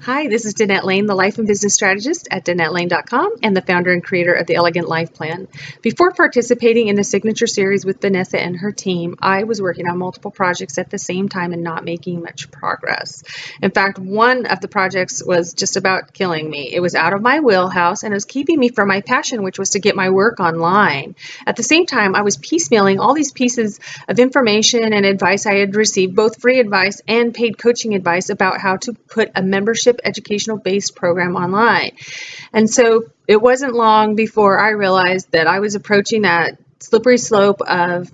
Hi, this is Danette Lane, the Life and Business Strategist at DanetteLane.com and the founder and creator of the Elegant Life Plan. Before participating in the Signature Series with Vanessa and her team, I was working on multiple projects at the same time and not making much progress. In fact, one of the projects was just about killing me. It was out of my wheelhouse and it was keeping me from my passion, which was to get my work online. At the same time, I was piecemealing all these pieces of information and advice I had received, both free advice and paid coaching advice about how to put a membership educational based program online. And so it wasn't long before I realized that I was approaching that slippery slope of,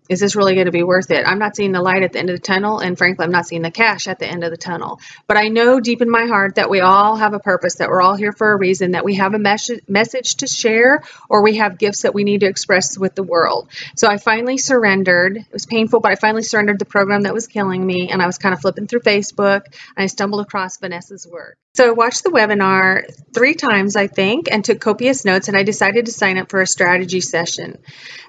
is this really going to be worth it? I'm not seeing the light at the end of the tunnel, and frankly, I'm not seeing the cash at the end of the tunnel. But I know deep in my heart that we all have a purpose, that we're all here for a reason, that we have a message to share, or we have gifts that we need to express with the world. So I finally surrendered. It was painful, but I finally surrendered the program that was killing me, and I was kind of flipping through Facebook, and I stumbled across Vanessa's work. So I watched the webinar 3 times, I think, and took copious notes, and I decided to sign up for a strategy session.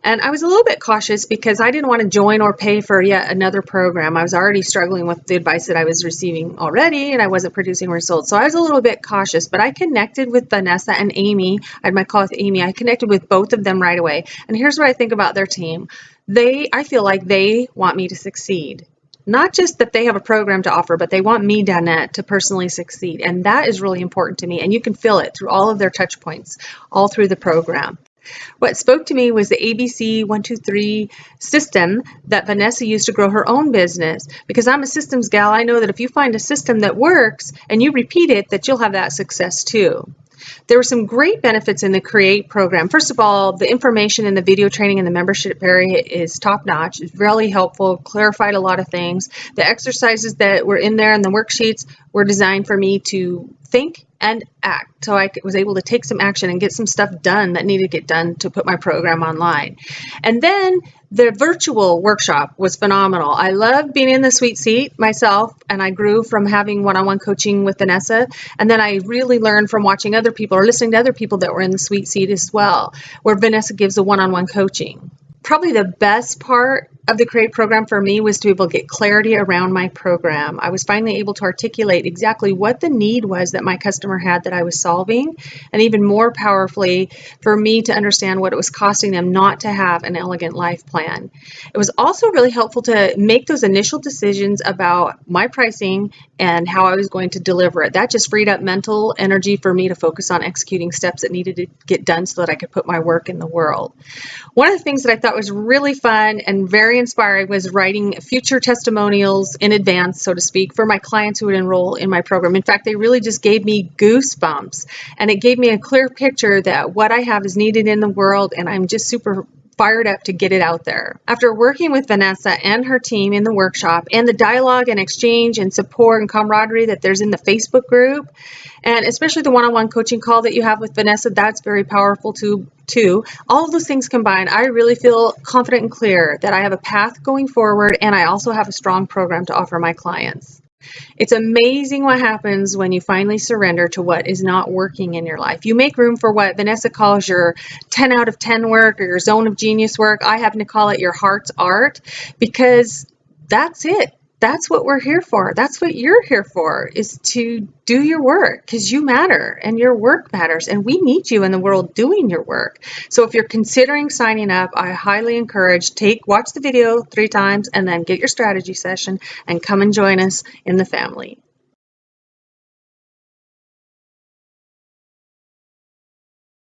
And I was a little bit cautious because I didn't want to join or pay for yet another program. I was already struggling with the advice that I was receiving already, and I wasn't producing results. So I was a little bit cautious, but I connected with Vanessa and Amy. I had my call with Amy. I connected with both of them right away. And here's what I think about their team. I feel like they want me to succeed. Not just that they have a program to offer, but they want me, Danette, to personally succeed. And that is really important to me. And you can feel it through all of their touch points, all through the program. What spoke to me was the ABC 123 system that Vanessa used to grow her own business. Because I'm a systems gal, I know that if you find a system that works and you repeat it, that you'll have that success too. There were some great benefits in the Create program. First of all, the information in the video training and the membership area is top-notch. It's really helpful, clarified a lot of things. The exercises that were in there and the worksheets were designed for me to think and act. So I was able to take some action and get some stuff done that needed to get done to put my program online. And then the virtual workshop was phenomenal. I loved being in the sweet seat myself, and I grew from having one-on-one coaching with Vanessa. And then I really learned from watching other people or listening to other people that were in the sweet seat as well, where Vanessa gives a one-on-one coaching. Probably the best part of the Create program for me was to be able to get clarity around my program. I was finally able to articulate exactly what the need was that my customer had that I was solving, and even more powerfully for me to understand what it was costing them not to have an elegant life plan. It was also really helpful to make those initial decisions about my pricing and how I was going to deliver it. That just freed up mental energy for me to focus on executing steps that needed to get done so that I could put my work in the world. One of the things that I thought was really fun and very inspiring was writing future testimonials in advance, so to speak, for my clients who would enroll in my program. In fact, they really just gave me goosebumps, and it gave me a clear picture that what I have is needed in the world, and I'm just super fired up to get it out there. After working with Vanessa and her team in the workshop, and the dialogue and exchange and support and camaraderie that there's in the Facebook group, and especially the one-on-one coaching call that you have with Vanessa, that's very powerful too. All of those things combined, I really feel confident and clear that I have a path going forward, and I also have a strong program to offer my clients. It's amazing what happens when you finally surrender to what is not working in your life. You make room for what Vanessa calls your 10 out of 10 work or your zone of genius work. I happen to call it your heart's art, because that's it. That's what we're here for. That's what you're here for, is to do your work, because you matter and your work matters, and we need you in the world doing your work. So if you're considering signing up, I highly encourage, watch the video 3 times and then get your strategy session and come and join us in the family.